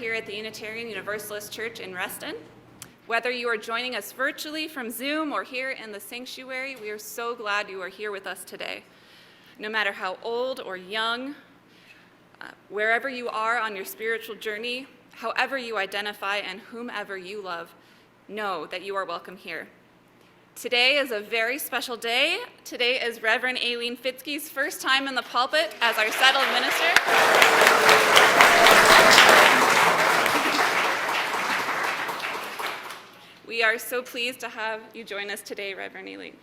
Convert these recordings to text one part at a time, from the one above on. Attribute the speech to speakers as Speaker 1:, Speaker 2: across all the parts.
Speaker 1: here at the Unitarian Universalist Church in Reston. Whether you are joining us virtually from Zoom or here in the sanctuary, we are so glad you are here with us today. No matter how old or young, wherever you are on your spiritual journey, however you identify and whomever you love, know that you are welcome here. Today is a very special day. Today is Reverend Aileen Fitzke's first time in the pulpit as our settled minister. We are so pleased to have you join us today, Reverend Aileen.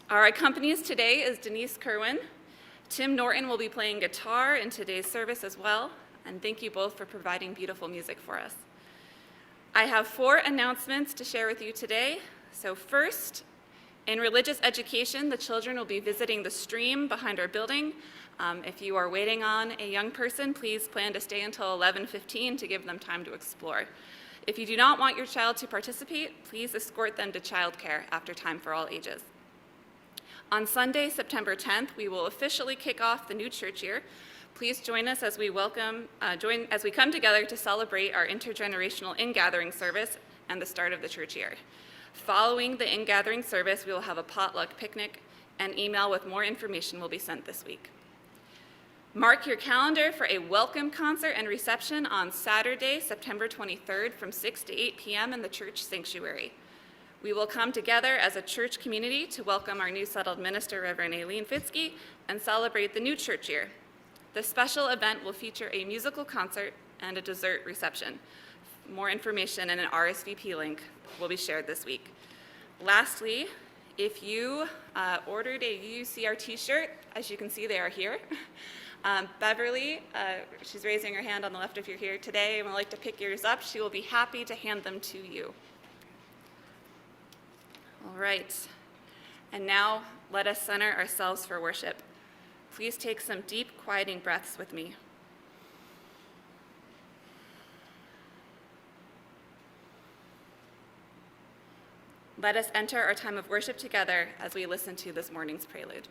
Speaker 1: Our accompanist today is Denise Kirwan. Tim Norton will be playing guitar in today's service as well, and thank you both for providing beautiful music for us. I have 4 announcements to share with you today. So first, in religious education, the children will be visiting the stream behind our building. If you are waiting on a young person, please plan to stay until 11:15 to give them time to explore. If you do not want your child to participate, please escort them to childcare after time for all ages. On Sunday, September 10th, we will officially kick off the new church year. Please join us as we come together to celebrate our intergenerational in-gathering service and the start of the church year. Following the in-gathering service, we will have a potluck picnic. An email with more information will be sent this week. Mark your calendar for a welcome concert and reception on Saturday, September 23rd from 6 to 8 p.m. in the church sanctuary. We will come together as a church community to welcome our new settled minister, Reverend Aileen Fitzke, and celebrate the new church year. The special event will feature a musical concert and a dessert reception. More information and an RSVP link will be shared this week. Lastly, if you ordered a UCR t-shirt, as you can see, they are here. Beverly, she's raising her hand on the left if you're here today and would like to pick yours up. She will be happy to hand them to you. All right, and now let us center ourselves for worship. Please take some deep, quieting breaths with me. Let us enter our time of worship together as we listen to this morning's prelude.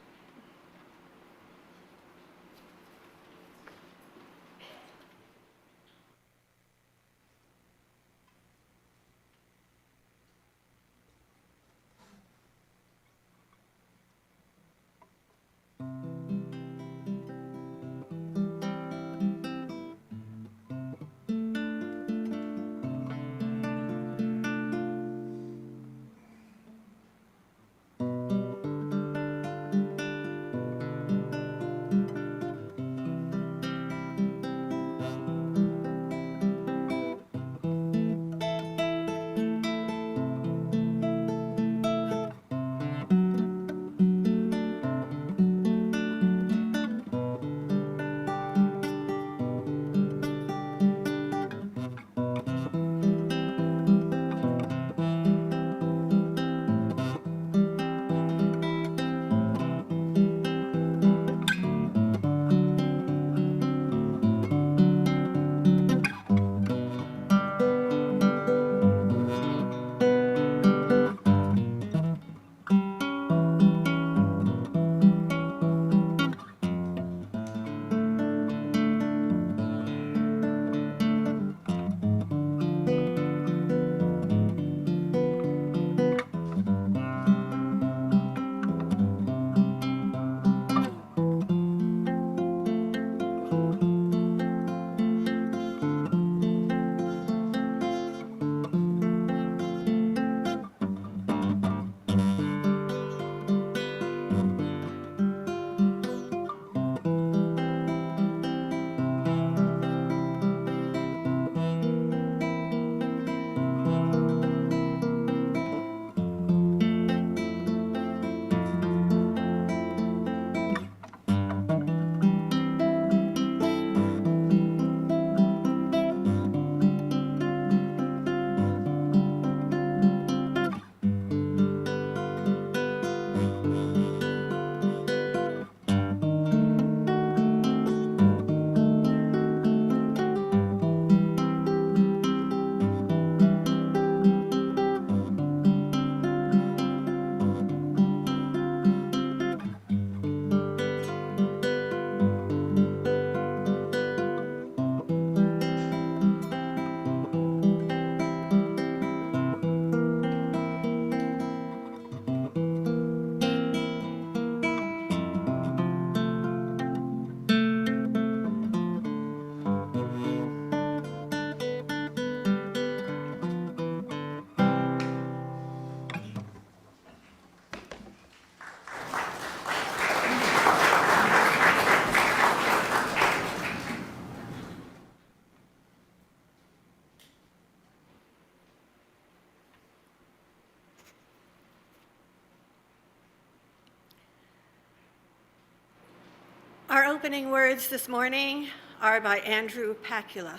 Speaker 2: Our opening words this morning are by Andrew Pacula.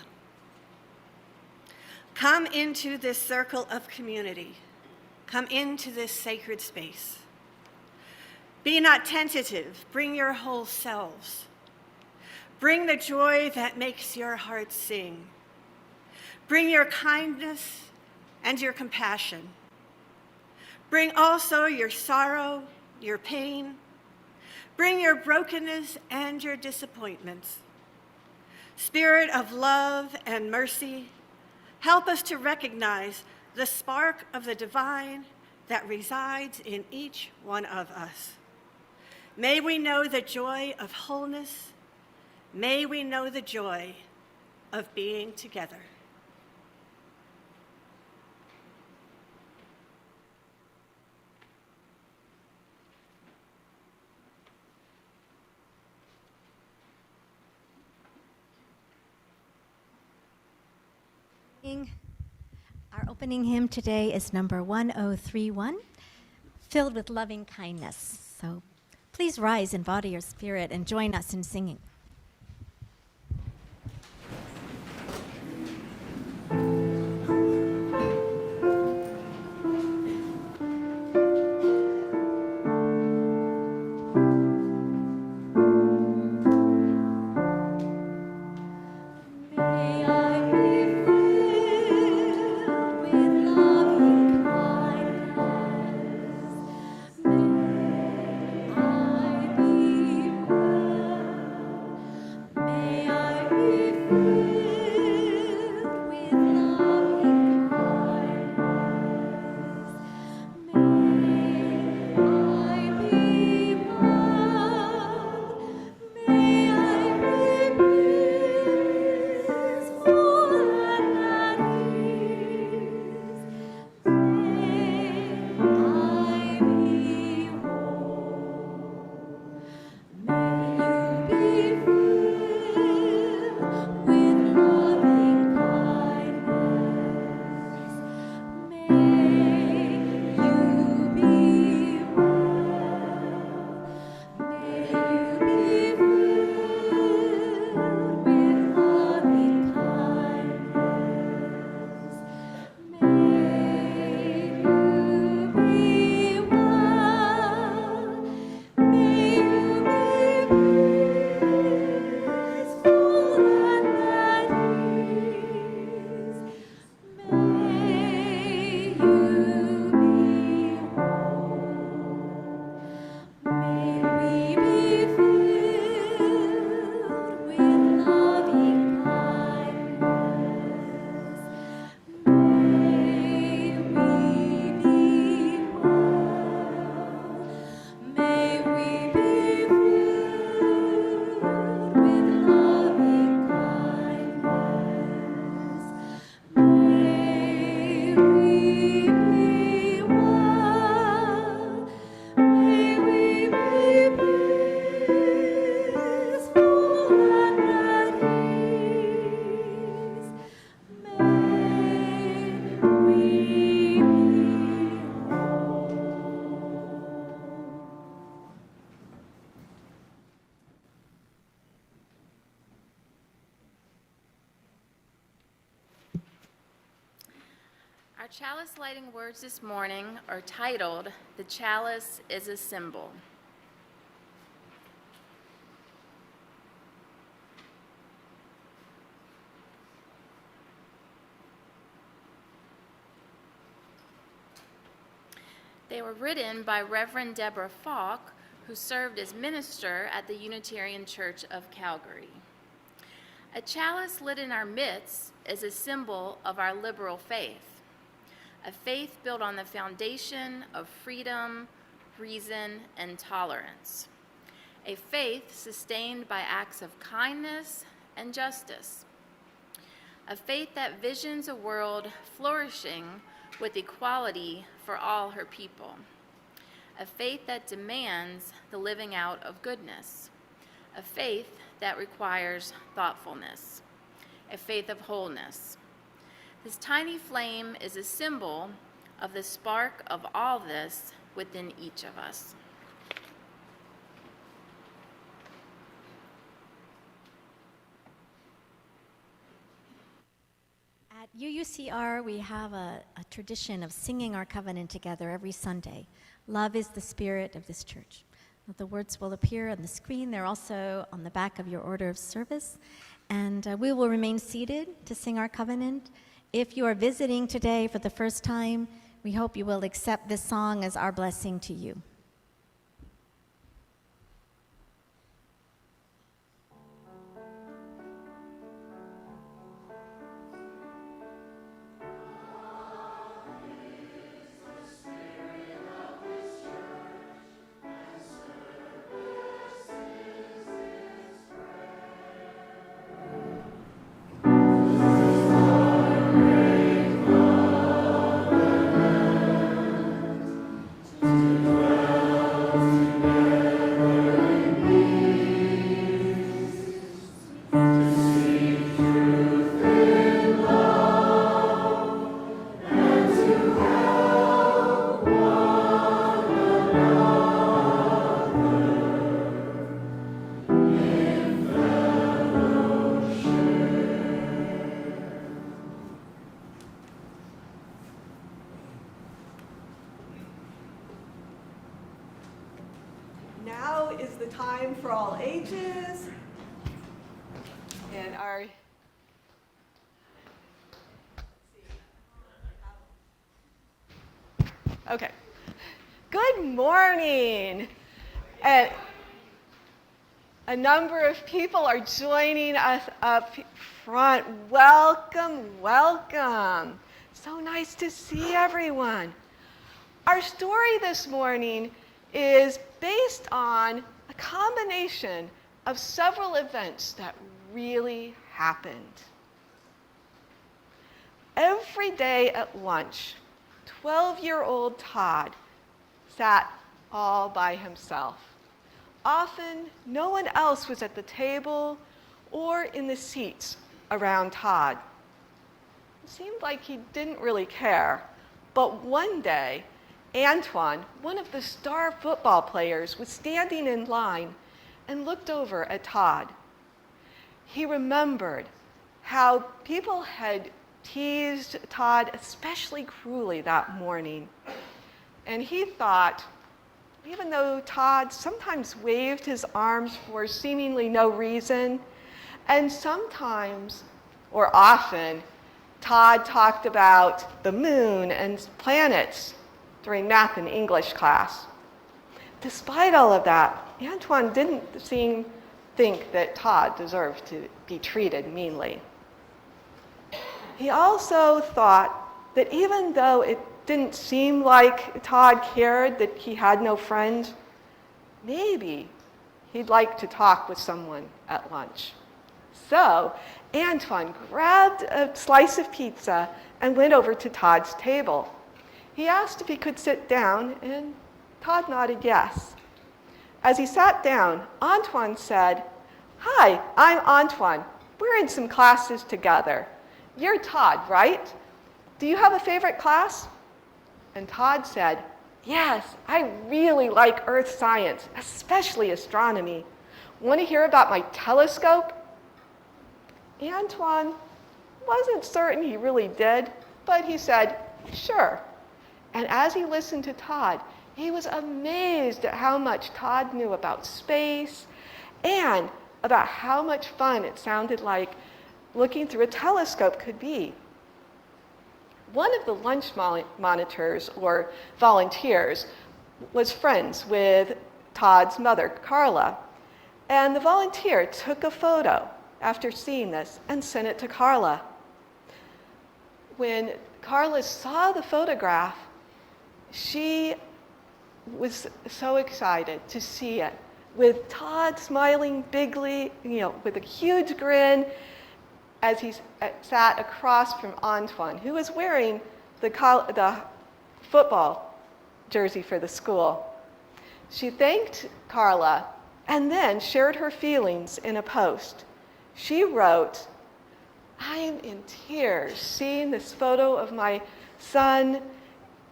Speaker 2: Come into this circle of community. Come into this sacred space. Be not tentative, bring your whole selves. Bring the joy that makes your heart sing. Bring your kindness and your compassion. Bring also your sorrow, your pain. Bring your brokenness and your disappointments. Spirit of love and mercy, help us to recognize the spark of the divine that resides in each one of us. May we know the joy of wholeness. May we know the joy of being together.
Speaker 3: Our opening hymn today is number 1031, Filled with Loving Kindness. So please rise in body or spirit and join us in singing.
Speaker 1: Our chalice lighting words this morning are titled, "The Chalice is a Symbol." They were written by Reverend Deborah Falk, who served as minister at the Unitarian Church of Calgary. A chalice lit in our midst is a symbol of our liberal faith, a faith built on the foundation of freedom, reason, and tolerance, a faith sustained by acts of kindness and justice, a faith that visions a world flourishing with equality for all her people, a faith that demands the living out of goodness, a faith that requires thoughtfulness, a faith of wholeness. This tiny flame is a symbol of the spark of all this within each of us.
Speaker 3: UUCR, we have a tradition of singing our covenant together every Sunday. Love is the spirit of this church. The words will appear on the screen. They're also on the back of your order of service. And we will remain seated to sing our covenant. If you are visiting today for the first time, we hope you will accept this song as our blessing to you.
Speaker 4: Now is the time for all ages. And our okay. Good morning. And a number of people are joining us up front. Welcome, welcome. So nice to see everyone. Our story this morning is based on a combination of several events that really happened. Every day at lunch, 12-year-old Todd sat all by himself. Often, no one else was at the table or in the seats around Todd. It seemed like he didn't really care, but one day, Antoine, one of the star football players, was standing in line and looked over at Todd. He remembered how people had teased Todd especially cruelly that morning. And he thought, even though Todd sometimes waved his arms for seemingly no reason, and sometimes, or often, Todd talked about the moon and planets during math and English class. Despite all of that, Antoine didn't think that Todd deserved to be treated meanly. He also thought that even though it didn't seem like Todd cared that he had no friends, maybe he'd like to talk with someone at lunch. So Antoine grabbed a slice of pizza and went over to Todd's table. He asked if he could sit down, and Todd nodded yes. As he sat down, Antoine said, "Hi, I'm Antoine. We're in some classes together. You're Todd, right? Do you have a favorite class?" And Todd said, "Yes, I really like earth science, especially astronomy. Want to hear about my telescope?" Antoine wasn't certain he really did, but he said, "Sure." And as he listened to Todd, he was amazed at how much Todd knew about space and about how much fun it sounded like looking through a telescope could be. One of the lunch monitors, or volunteers, was friends with Todd's mother, Carla. And the volunteer took a photo after seeing this and sent it to Carla. When Carla saw the photograph, she was so excited to see it, with Todd smiling bigly, with a huge grin, as he sat across from Antoine, who was wearing the football jersey for the school. She thanked Carla and then shared her feelings in a post. She wrote, "I'm in tears seeing this photo of my son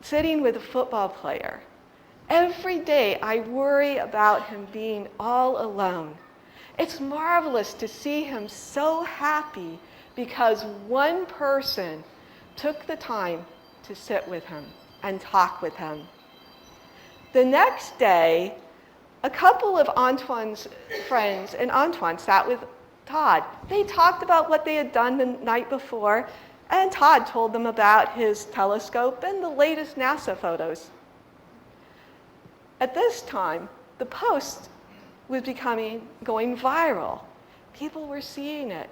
Speaker 4: sitting with a football player. Every day I worry about him being all alone. It's marvelous to see him so happy because one person took the time to sit with him and talk with him. The next day, a couple of Antoine's friends and Antoine sat with Todd. They talked about what they had done the night before, and Todd told them about his telescope and the latest NASA photos. At this time, the post was going viral. People were seeing it.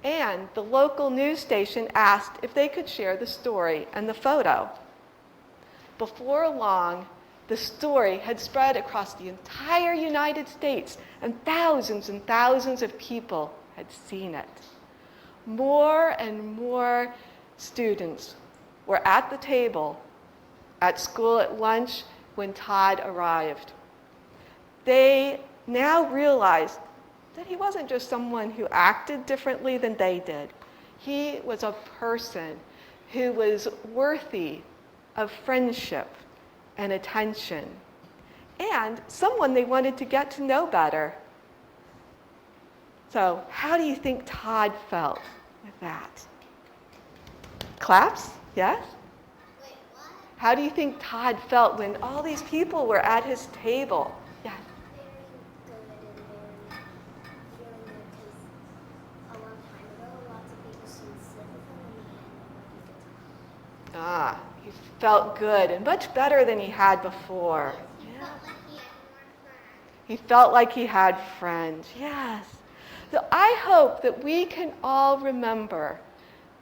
Speaker 4: And the local news station asked if they could share the story and the photo. Before long, the story had spread across the entire United States, and thousands of people had seen it. More and more students were at the table at school at lunch when Todd arrived. They now realized that he wasn't just someone who acted differently than they did. He was a person who was worthy of friendship and attention, and someone they wanted to get to know better. So, how do you think Todd felt with that? Claps? Yes?
Speaker 5: Wait, what?
Speaker 4: How do you think Todd felt when all these people were at his table? Yes.
Speaker 5: Very good and very feeling good because a long time ago, lots of people seemed to sit with him and he had nobody to talk.
Speaker 4: He felt good and much better than he had before.
Speaker 5: He felt like he had more friends.
Speaker 4: He felt like he had friends, yes. So I hope that we can all remember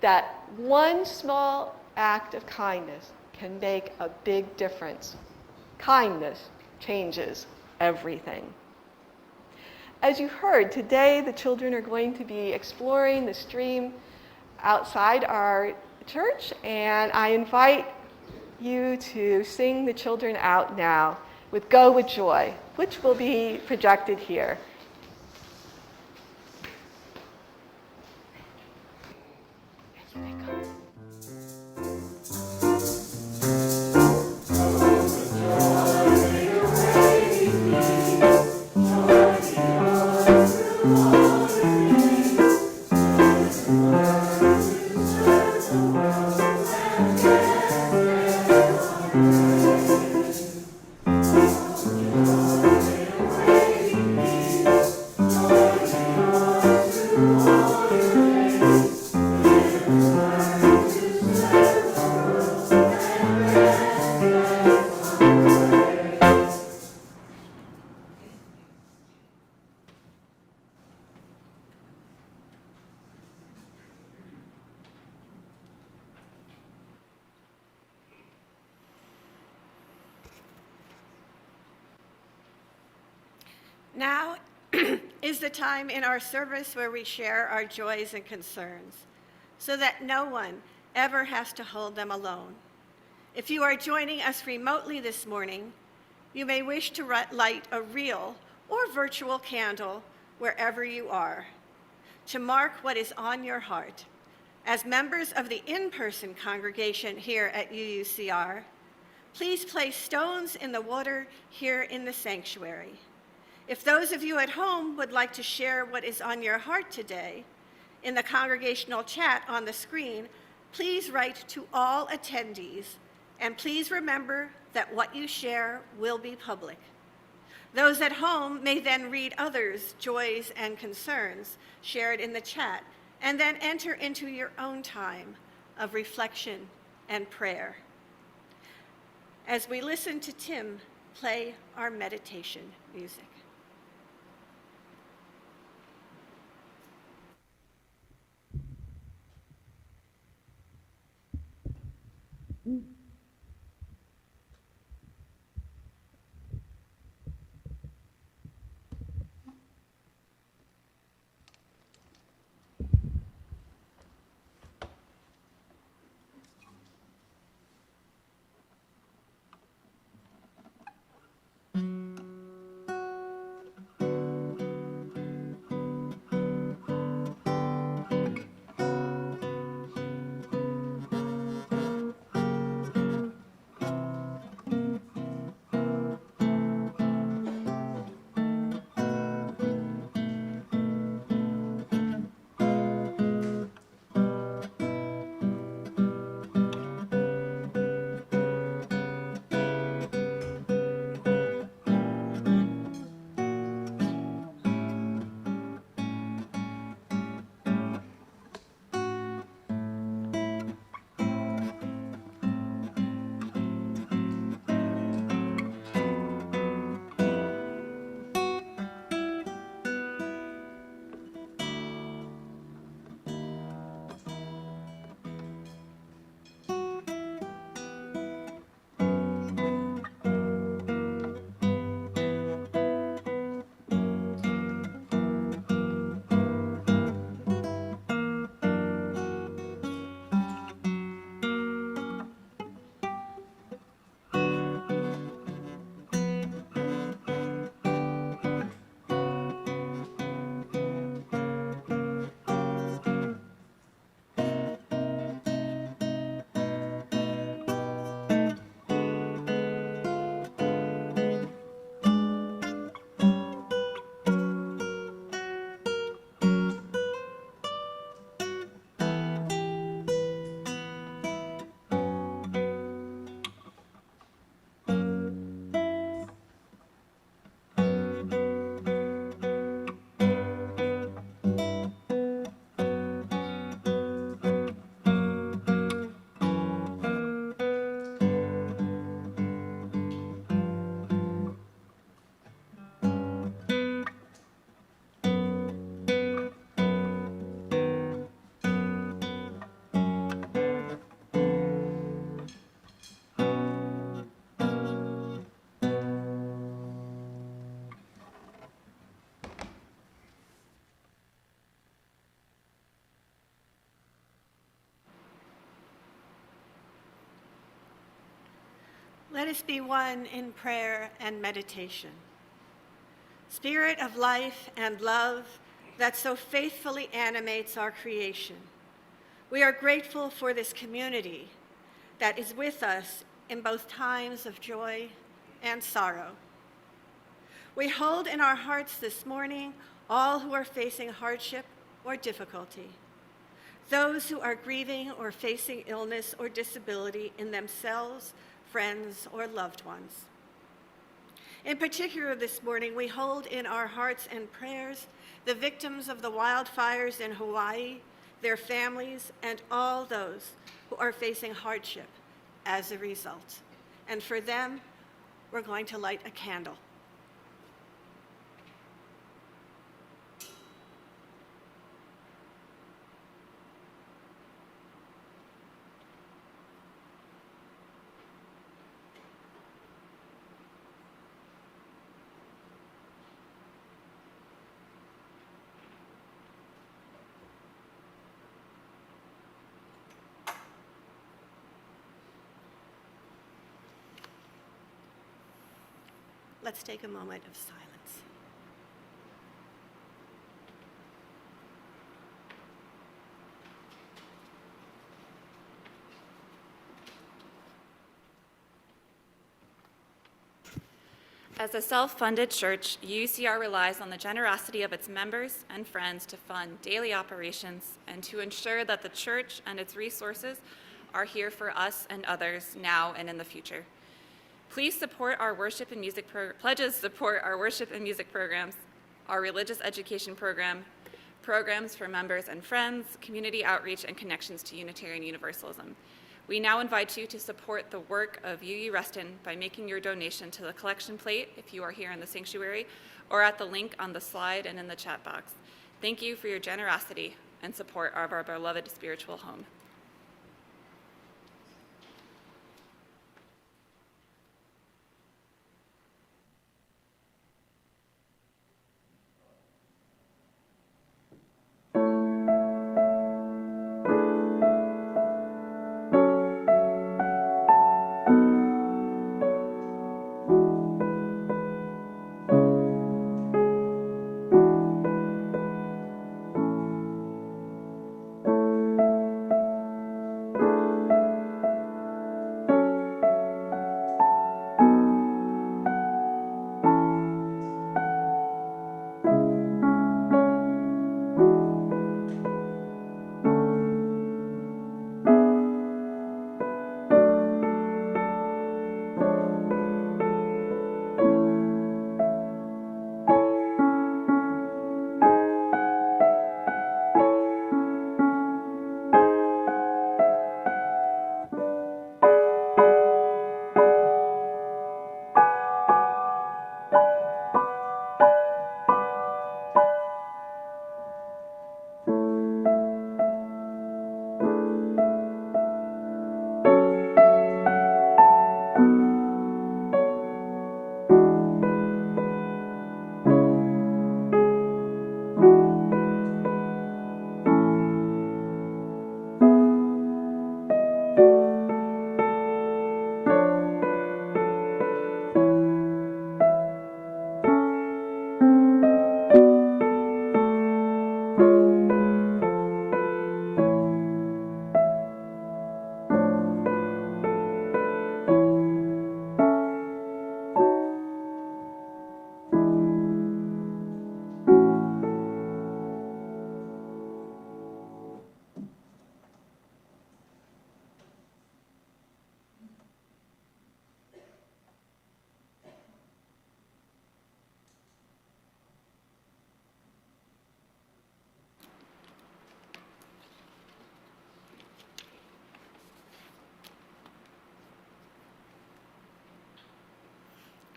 Speaker 4: that one small act of kindness can make a big difference. Kindness changes everything. As you heard, today the children are going to be exploring the stream outside our church, and I invite you to sing the children out now with Go With Joy, which will be projected here. And here they come.
Speaker 2: Now is the time in our service where we share our joys and concerns, so that no one ever has to hold them alone. If you are joining us remotely this morning, you may wish to light a real or virtual candle wherever you are to mark what is on your heart. As members of the in-person congregation here at UUCR, please place stones in the water here in the sanctuary. If those of you at home would like to share what is on your heart today, in the congregational chat on the screen, please write to all attendees, and please remember that what you share will be public. Those at home may then read others' joys and concerns shared in the chat, and then enter into your own time of reflection and prayer. As we listen to Tim play our meditation music. Let us be one in prayer and meditation. Spirit of life and love that so faithfully animates our creation, we are grateful for this community that is with us in both times of joy and sorrow. We hold in our hearts this morning all who are facing hardship or difficulty, those who are grieving or facing illness or disability in themselves, friends, or loved ones. In particular this morning, we hold in our hearts and prayers the victims of the wildfires in Hawaii, their families, and all those who are facing hardship as a result. And for them, we're going to light a candle. Let's take a moment of silence.
Speaker 1: As a self-funded church, UCR relies on the generosity of its members and friends to fund daily operations and to ensure that the church and its resources are here for us and others now and in the future. Please support our worship and music pledges support our worship and music programs, our religious education program, programs for members and friends, community outreach, and connections to Unitarian Universalism. We now invite you to support the work of UU Reston by making your donation to the collection plate if you are here in the sanctuary, or at the link on the slide and in the chat box. Thank you for your generosity and support of our beloved spiritual home.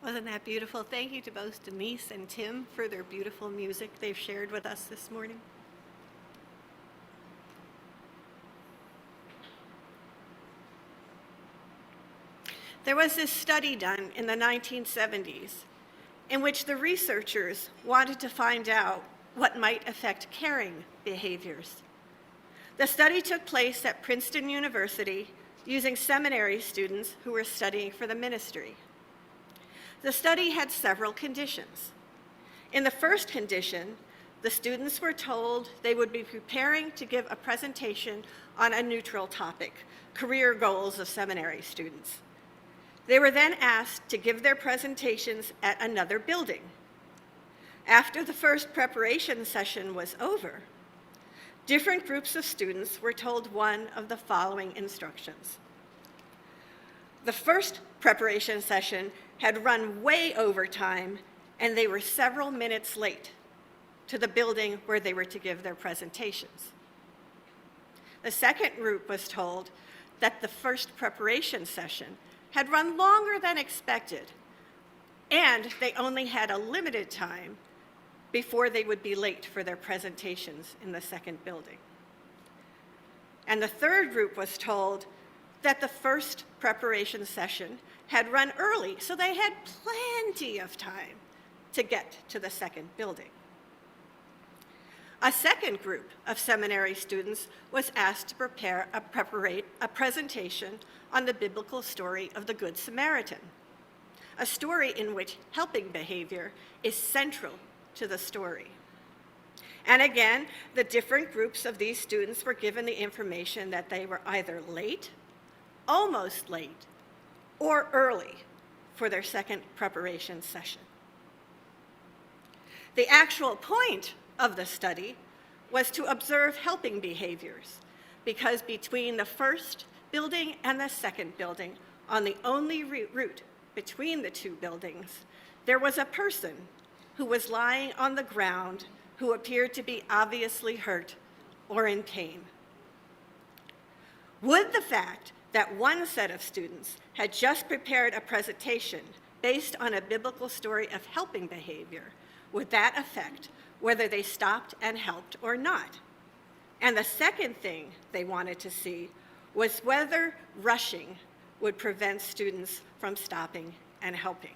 Speaker 2: Wasn't that beautiful? Thank you to both Denise and Tim for their beautiful music they've shared with us this morning. There was this study done in the 1970s in which the researchers wanted to find out what might affect caring behaviors. The study took place at Princeton University, using seminary students who were studying for the ministry. The study had several conditions. In the first condition, the students were told they would be preparing to give a presentation on a neutral topic, career goals of seminary students. They were then asked to give their presentations at another building. After the first preparation session was over, different groups of students were told one of the following instructions. The first preparation session had run way over time, and they were several minutes late to the building where they were to give their presentations. The second group was told that the first preparation session had run longer than expected, and they only had a limited time before they would be late for their presentations in the second building. And the third group was told that the first preparation session had run early, so they had plenty of time to get to the second building. A second group of seminary students was asked to prepare a presentation on the biblical story of the Good Samaritan, a story in which helping behavior is central to the story. And again, the different groups of these students were given the information that they were either late, almost late, or early for their second preparation session. The actual point of the study was to observe helping behaviors, because between the first building and the second building, on the only route between the two buildings, there was a person who was lying on the ground who appeared to be obviously hurt or in pain. Would the fact that one set of students had just prepared a presentation based on a biblical story of helping behavior, would that affect whether they stopped and helped or not? And the second thing they wanted to see was whether rushing would prevent students from stopping and helping.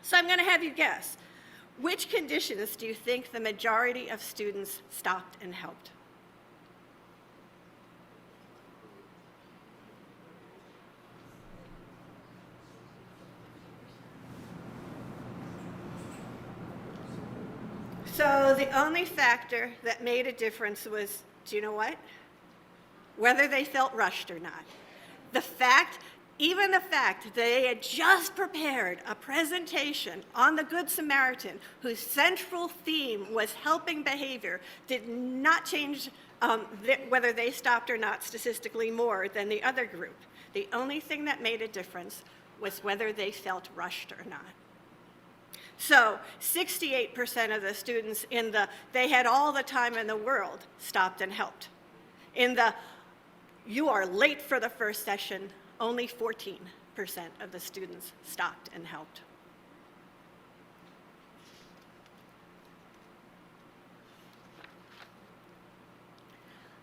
Speaker 2: So I'm going to have you guess, which conditions do you think the majority of students stopped and helped? So the only factor that made a difference was, do you know what? Whether they felt rushed or not. Even the fact that they had just prepared a presentation on the Good Samaritan, whose central theme was helping behavior, did not change whether they stopped or not statistically more than the other group. The only thing that made a difference was whether they felt rushed or not. So 68% of the students in the "they had all the time in the world" stopped and helped. In the "you are late for the first session," only 14% of the students stopped and helped.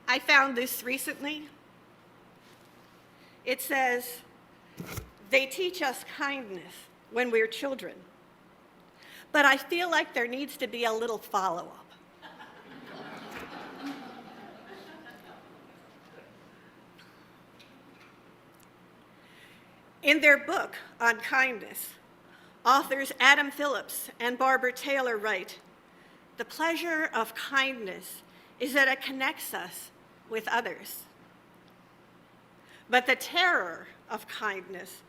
Speaker 2: I found this recently. It says, "They teach us kindness when we're children, but I feel like there needs to be a little follow-up." In their book on kindness, authors Adam Phillips and Barbara Taylor write, "The pleasure of kindness is that it connects us with others. But the terror of kindness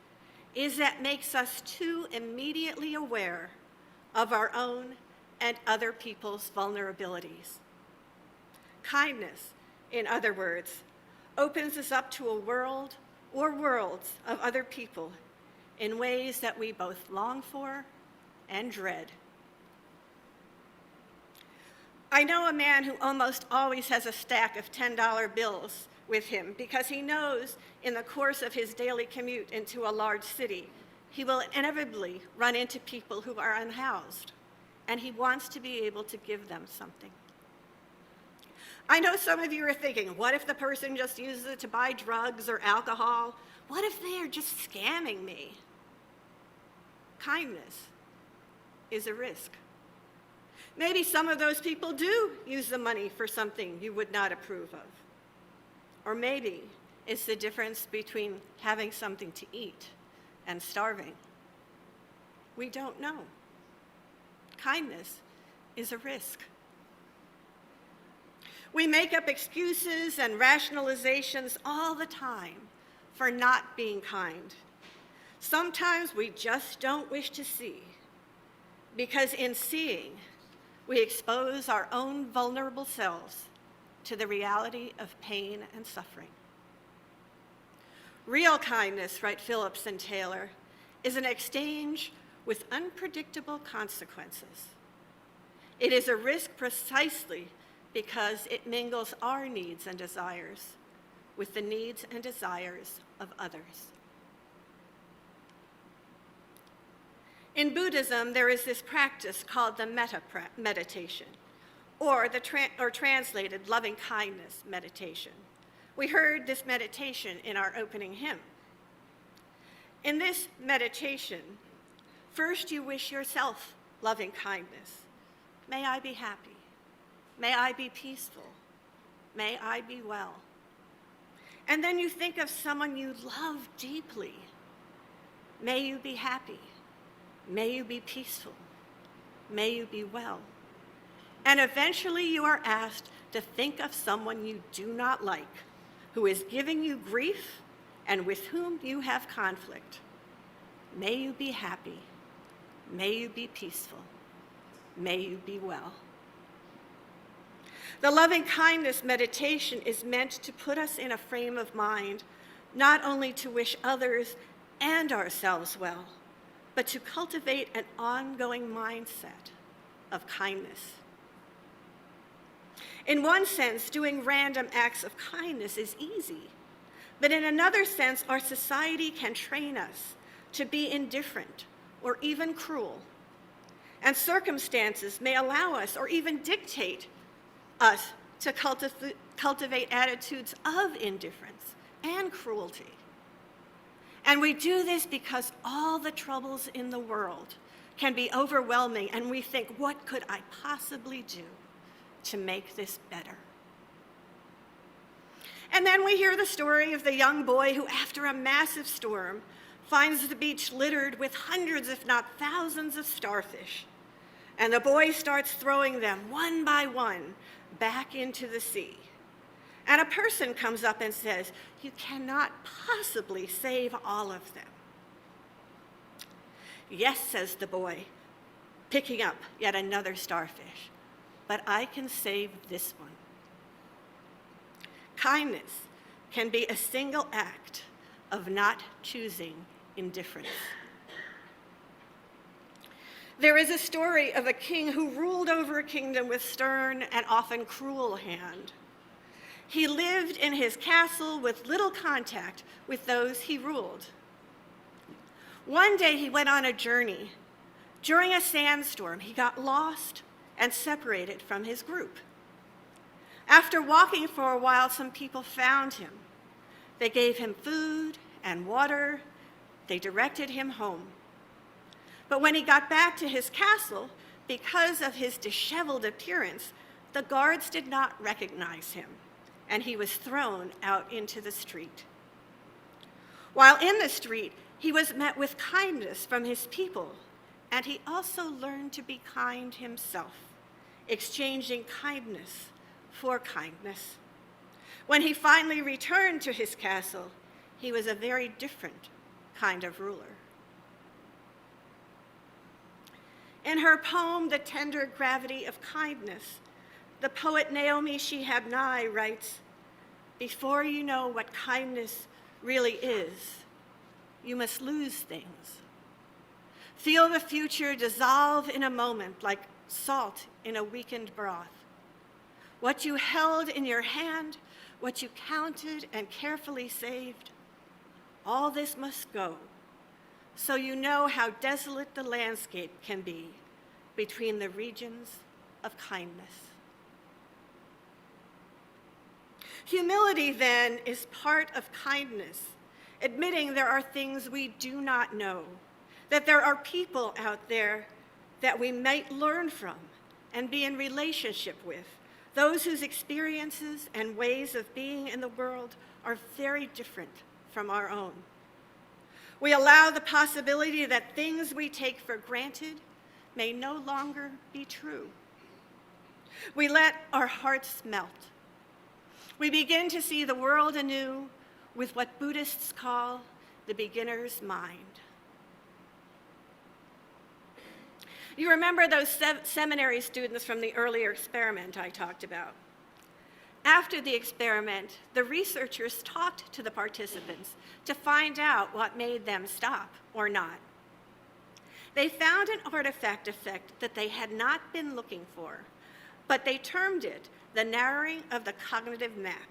Speaker 2: is that it makes us too immediately aware of our own and other people's vulnerabilities. Kindness, in other words, opens us up to a world or worlds of other people in ways that we both long for and dread." I know a man who almost always has a stack of $10 bills with him because he knows in the course of his daily commute into a large city, he will inevitably run into people who are unhoused, and he wants to be able to give them something. I know some of you are thinking, what if the person just uses it to buy drugs or alcohol? What if they are just scamming me? Kindness is a risk. Maybe some of those people do use the money for something you would not approve of. Or maybe is the difference between having something to eat and starving? We don't know. Kindness is a risk. We make up excuses and rationalizations all the time for not being kind. Sometimes we just don't wish to see, because in seeing, we expose our own vulnerable selves to the reality of pain and suffering. Real kindness, write Phillips and Taylor, is an exchange with unpredictable consequences. It is a risk precisely because it mingles our needs and desires with the needs and desires of others. In Buddhism, there is this practice called the metta meditation, or translated loving kindness meditation. We heard this meditation in our opening hymn. In this meditation, first you wish yourself loving kindness. May I be happy. May I be peaceful. May I be well. And then you think of someone you love deeply. May you be happy. May you be peaceful. May you be well. And eventually you are asked to think of someone you do not like, who is giving you grief and with whom you have conflict. May you be happy. May you be peaceful. May you be well. The loving kindness meditation is meant to put us in a frame of mind, not only to wish others and ourselves well, but to cultivate an ongoing mindset of kindness. In one sense, doing random acts of kindness is easy, but in another sense, our society can train us to be indifferent or even cruel, and circumstances may allow us or even dictate us to cultivate attitudes of indifference and cruelty. And we do this because all the troubles in the world can be overwhelming, and we think, what could I possibly do to make this better? And then we hear the story of the young boy who, after a massive storm, finds the beach littered with hundreds, if not thousands, of starfish. And the boy starts throwing them one by one back into the sea. And a person comes up and says, "You cannot possibly save all of them." "Yes," says the boy, picking up yet another starfish, "but I can save this one." Kindness can be a single act of not choosing indifference. There is a story of a king who ruled over a kingdom with stern and often cruel hand. He lived in his castle with little contact with those he ruled. One day he went on a journey. During a sandstorm, he got lost and separated from his group. After walking for a while, some people found him. They gave him food and water. They directed him home. But when he got back to his castle, because of his disheveled appearance, the guards did not recognize him, and he was thrown out into the street. While in the street, he was met with kindness from his people, and he also learned to be kind himself, exchanging kindness for kindness. When he finally returned to his castle, he was a very different kind of ruler. In her poem, The Tender Gravity of Kindness, the poet Naomi Shihab Nye writes, "Before you know what kindness really is, you must lose things. Feel the future dissolve in a moment like salt in a weakened broth. What you held in your hand, what you counted and carefully saved, all this must go, so you know how desolate the landscape can be between the regions of kindness." Humility, then, is part of kindness, admitting there are things we do not know, that there are people out there that we might learn from and be in relationship with, those whose experiences and ways of being in the world are very different from our own. We allow the possibility that things we take for granted may no longer be true. We let our hearts melt. We begin to see the world anew with what Buddhists call the beginner's mind. You remember those seminary students from the earlier experiment I talked about. After the experiment, the researchers talked to the participants to find out what made them stop or not. They found an artifact effect that they had not been looking for, but they termed it the narrowing of the cognitive map.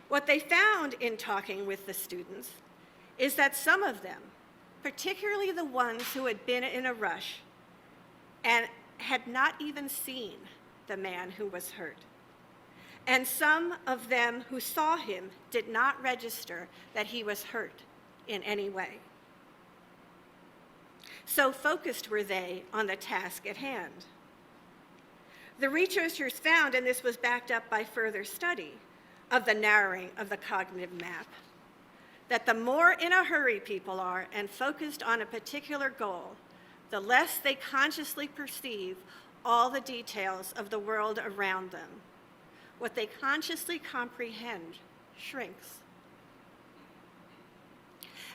Speaker 2: What they found in talking with the students is that some of them, particularly the ones who had been in a rush and had not even seen the man who was hurt, and some of them who saw him did not register that he was hurt in any way. So focused were they on the task at hand. The researchers found, and this was backed up by further study of the narrowing of the cognitive map, that the more in a hurry people are and focused on a particular goal, the less they consciously perceive all the details of the world around them. What they consciously comprehend shrinks.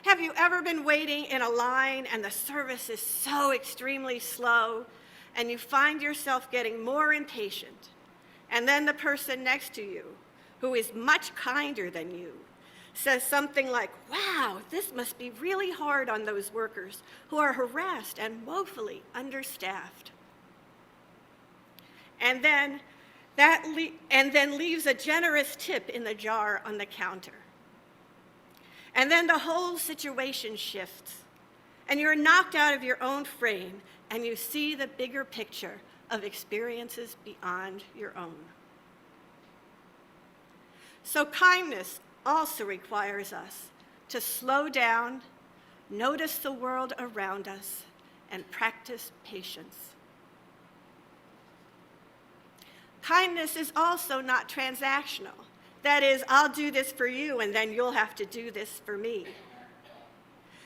Speaker 2: Have you ever been waiting in a line and the service is so extremely slow and you find yourself getting more impatient, and then the person next to you, who is much kinder than you, says something like, "Wow, this must be really hard on those workers who are harassed and woefully understaffed." And then leaves a generous tip in the jar on the counter. And then the whole situation shifts, and you're knocked out of your own frame, and you see the bigger picture of experiences beyond your own. So kindness also requires us to slow down, notice the world around us, and practice patience. Kindness is also not transactional. That is, I'll do this for you and then you'll have to do this for me.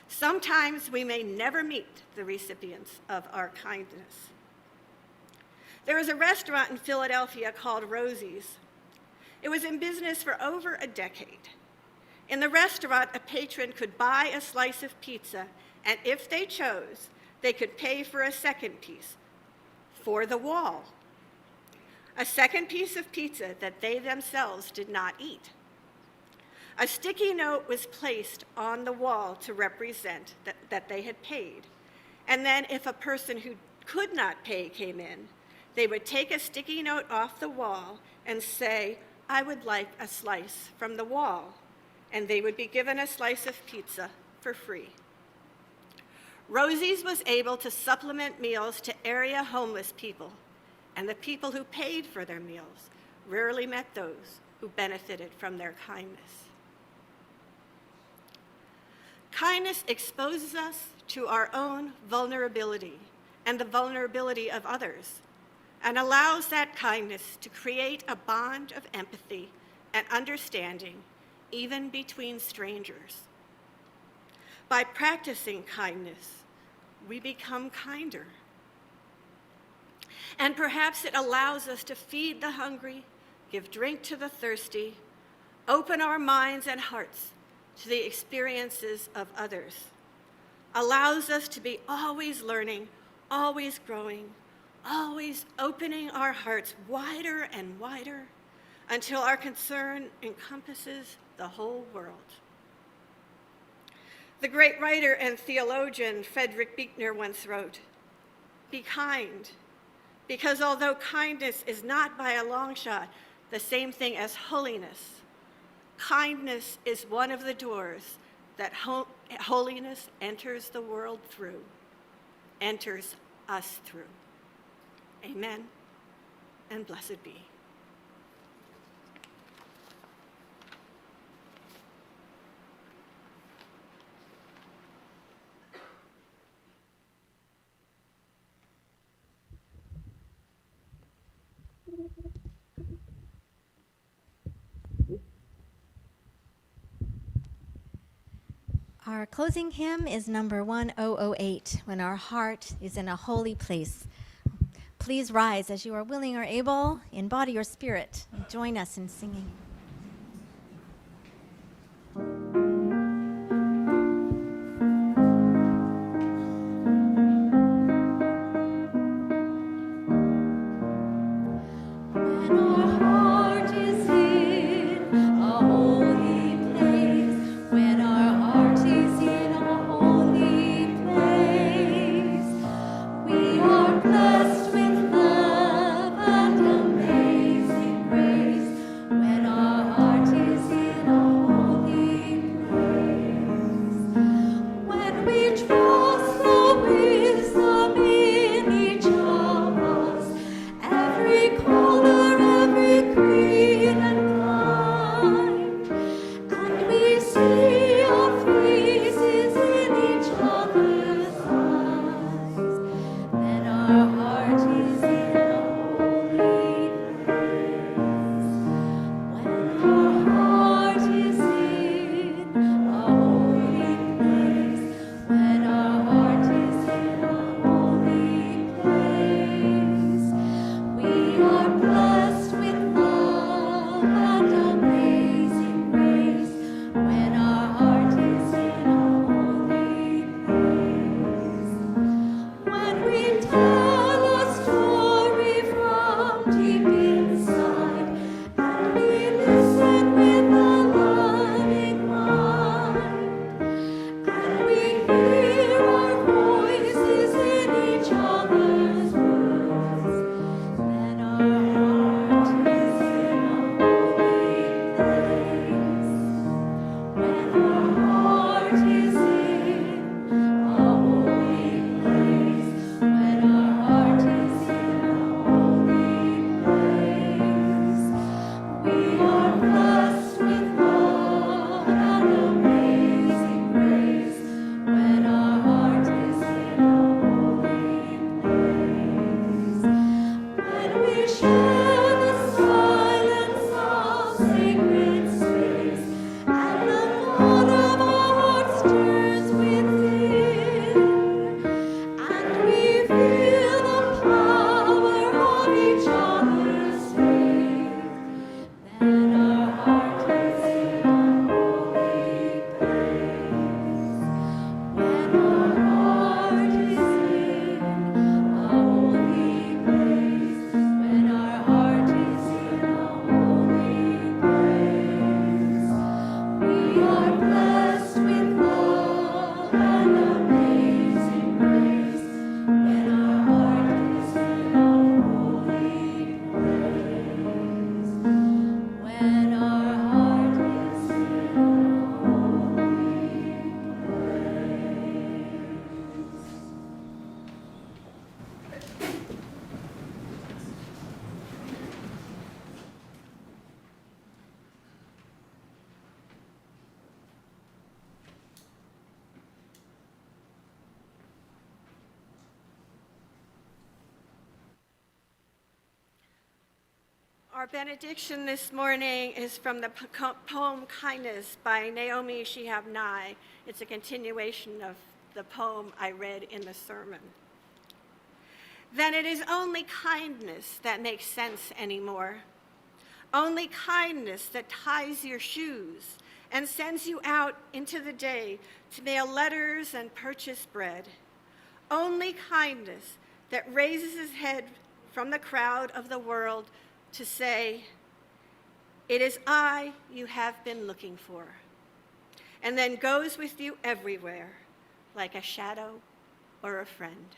Speaker 2: Sometimes we may never meet the recipients of our kindness. There was a restaurant in Philadelphia called Rosie's. It was in business for over a decade. In the restaurant, a patron could buy a slice of pizza, and if they chose, they could pay for a second piece for the wall. A second piece of pizza that they themselves did not eat. A sticky note was placed on the wall to represent that they had paid. And then if a person who could not pay came in, they would take a sticky note off the wall and say, "I would like a slice from the wall." And they would be given a slice of pizza for free. Rosie's was able to supplement meals to area homeless people, and the people who paid for their meals rarely met those who benefited from their kindness. Kindness exposes us to our own vulnerability and the vulnerability of others, and allows that kindness to create a bond of empathy and understanding, even between strangers. By practicing kindness, we become kinder. And perhaps it allows us to feed the hungry, give drink to the thirsty, open our minds and hearts to the experiences of others, allows us to be always learning, always growing, always opening our hearts wider and wider until our concern encompasses the whole world. The great writer and theologian Friedrich Buechner once wrote, "Be kind, because although kindness is not by a long shot the same thing as holiness, kindness is one of the doors that holiness enters the world through, enters us through." Amen, and blessed be.
Speaker 3: Our closing hymn is number 1008, When Our Heart is in a Holy Place. Please rise as you are willing or able, in body or spirit, and join us in singing.
Speaker 2: Our benediction this morning is from the poem Kindness by Naomi Shihab Nye. It's a continuation of the poem I read in the sermon. Then it is only kindness that makes sense anymore. Only kindness that ties your shoes and sends you out into the day to mail letters and purchase bread. Only kindness that raises his head from the crowd of the world to say, "It is I you have been looking for," and then goes with you everywhere like a shadow or a friend.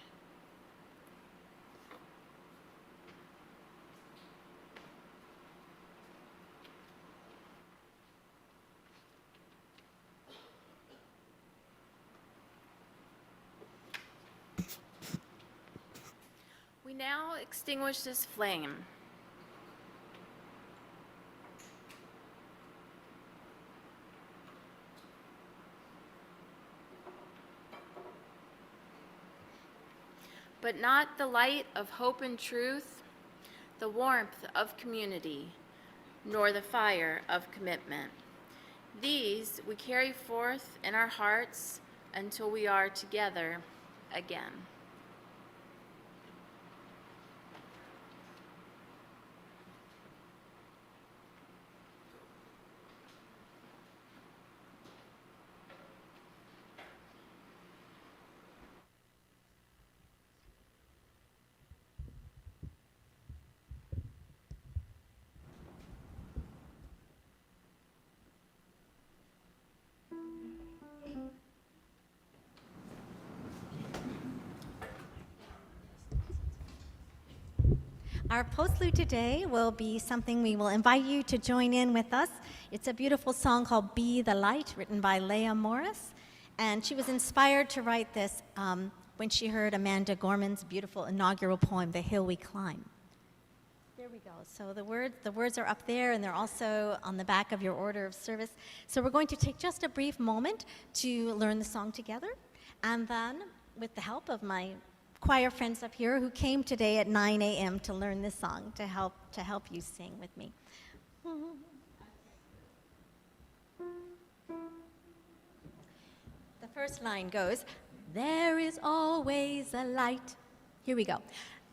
Speaker 6: We now extinguish this flame. But not the light of hope and truth, the warmth of community, nor the fire of commitment. These we carry forth in our hearts until we are together again.
Speaker 3: Our postlude today will be something we will invite you to join in with us. It's a beautiful song called Be the Light, written by Leah Morris. And she was inspired to write this when she heard Amanda Gorman's beautiful inaugural poem, The Hill We Climb. There we go. So the words are up there, and they're also on the back of your order of service. So we're going to take just a brief moment to learn the song together. And then, with the help of my choir friends up here who came today at 9 a.m. to learn this song to help you sing with me. The first line goes, there is always a light. Here we go.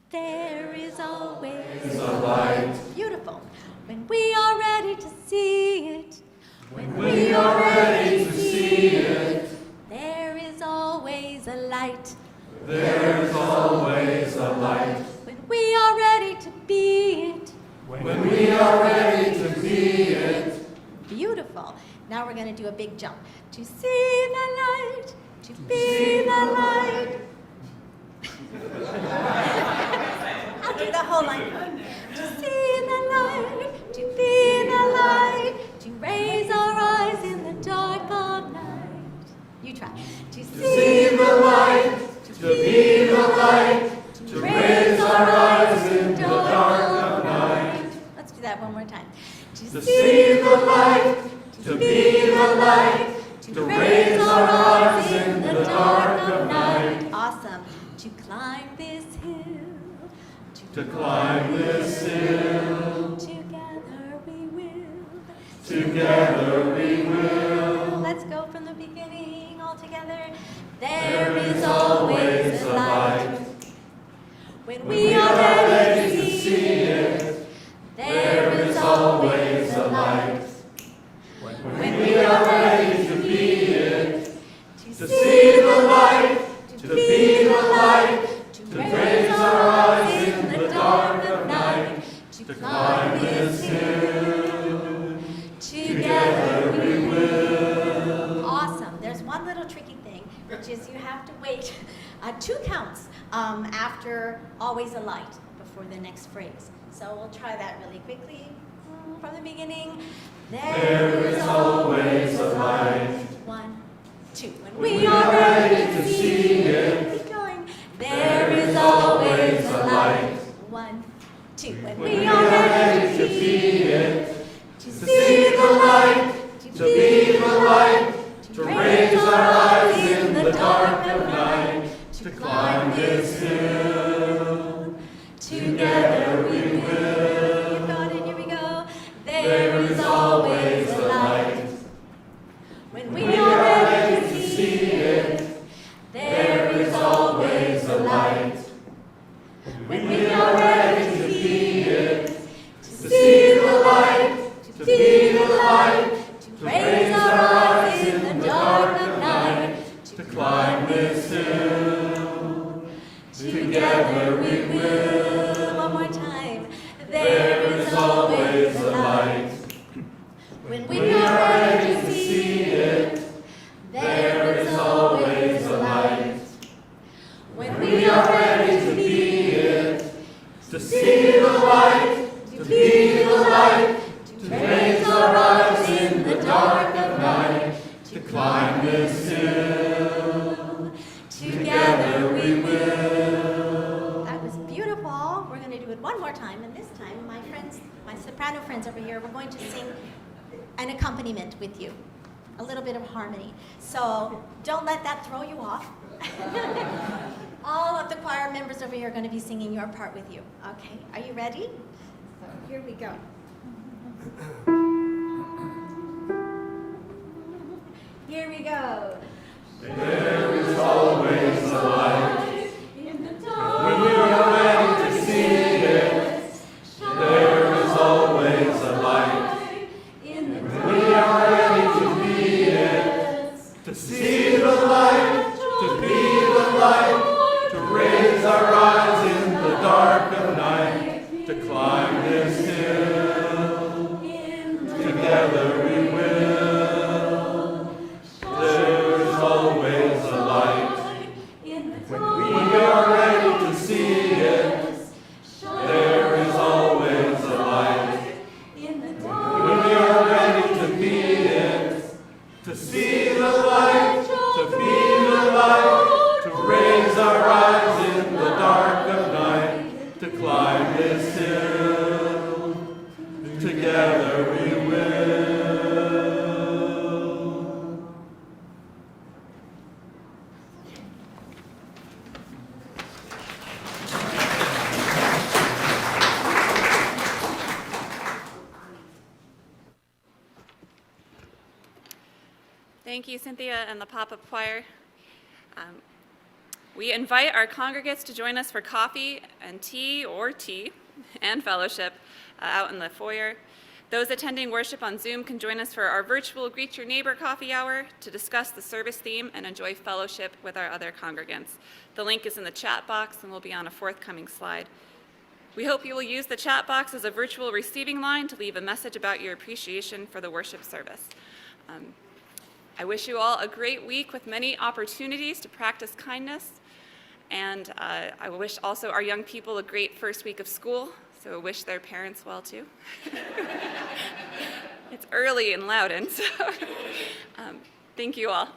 Speaker 3: There is always a light. Beautiful. When we are ready to see it. When we are ready to see it. There is always a light.
Speaker 7: There's always a light.
Speaker 3: When we are ready to be it.
Speaker 7: When we are ready to be it.
Speaker 3: Beautiful. Now we're going to do a big jump. To see the light, to be the light. I'll do the whole line. To see the light, to be the light, to raise our eyes in the dark of night. You try. To see
Speaker 7: the light. To be the light, to raise our eyes in the dark of night.
Speaker 3: Let's do that one more time.
Speaker 7: To see the light, to be the light, to raise our eyes in the dark of night.
Speaker 3: Awesome. To climb this hill.
Speaker 7: To climb this hill.
Speaker 3: Together we will.
Speaker 7: Together we will.
Speaker 3: Let's go from the beginning all together.
Speaker 7: There is always a light.
Speaker 3: When we are ready to see
Speaker 7: it, there is always a light. When we are ready to be it, to see the light, to be the light, to raise our eyes in the dark of night, to climb this hill, together we will.
Speaker 3: Awesome. There's one little tricky thing, which is you have to wait 2 counts after always a light before the next phrase. So we'll try that really quickly from the beginning.
Speaker 7: There is always a light.
Speaker 3: 1, 2. When
Speaker 7: We are ready to see it.
Speaker 3: Keep going.
Speaker 7: There is always a light.
Speaker 3: 1, 2. When
Speaker 7: We are ready to be it. To see the light, to be the light, to raise our eyes in the dark of night, to climb this hill. Together we will.
Speaker 3: You got it. Here we go.
Speaker 7: There is always a light.
Speaker 3: When
Speaker 7: We are ready to see it. There is always a light. When we are ready to be it. To see the light, to be the light, to raise our eyes in the dark of night, to climb this hill. Together we will.
Speaker 3: One more time.
Speaker 7: There is always a light.
Speaker 3: When
Speaker 7: We are ready to see it. There is always a light.
Speaker 3: When
Speaker 7: We are ready to be it. To see the light, to be the light, to raise our eyes in the dark of night, to climb this hill. Together we will.
Speaker 3: That was beautiful. We're going to do it one more time, and this time, my soprano friends over here, we're going to sing an accompaniment with you, a little bit of harmony. So don't let that throw you off. All of the choir members over here are going to be singing your part with you. Okay, are you ready? So here we go. Here we go.
Speaker 7: There is always a light.
Speaker 3: In the dark.
Speaker 7: When we are ready to see it, there is always a light.
Speaker 3: In the
Speaker 7: When we are ready to be it, to see the light, to be the light, to raise our eyes in the dark of night, to climb this hill. Together we will. There is always a light. When we are ready to see it, there is always a light. When we are ready to be it, to see the light, to be the light, to raise our eyes in the dark of night, to climb this hill. Together we will.
Speaker 1: Thank you, Cynthia and the pop-up choir. We invite our congregants to join us for coffee and tea and fellowship out in the foyer. Those attending worship on Zoom can join us for our virtual Greet Your Neighbor coffee hour to discuss the service theme and enjoy fellowship with our other congregants. The link is in the chat box and will be on a forthcoming slide. We hope you will use the chat box as a virtual receiving line to leave a message about your appreciation for the worship service. I wish you all a great week with many opportunities to practice kindness. And I wish also our young people a great first week of school, so I wish their parents well too. It's early in Loudon, so thank you all.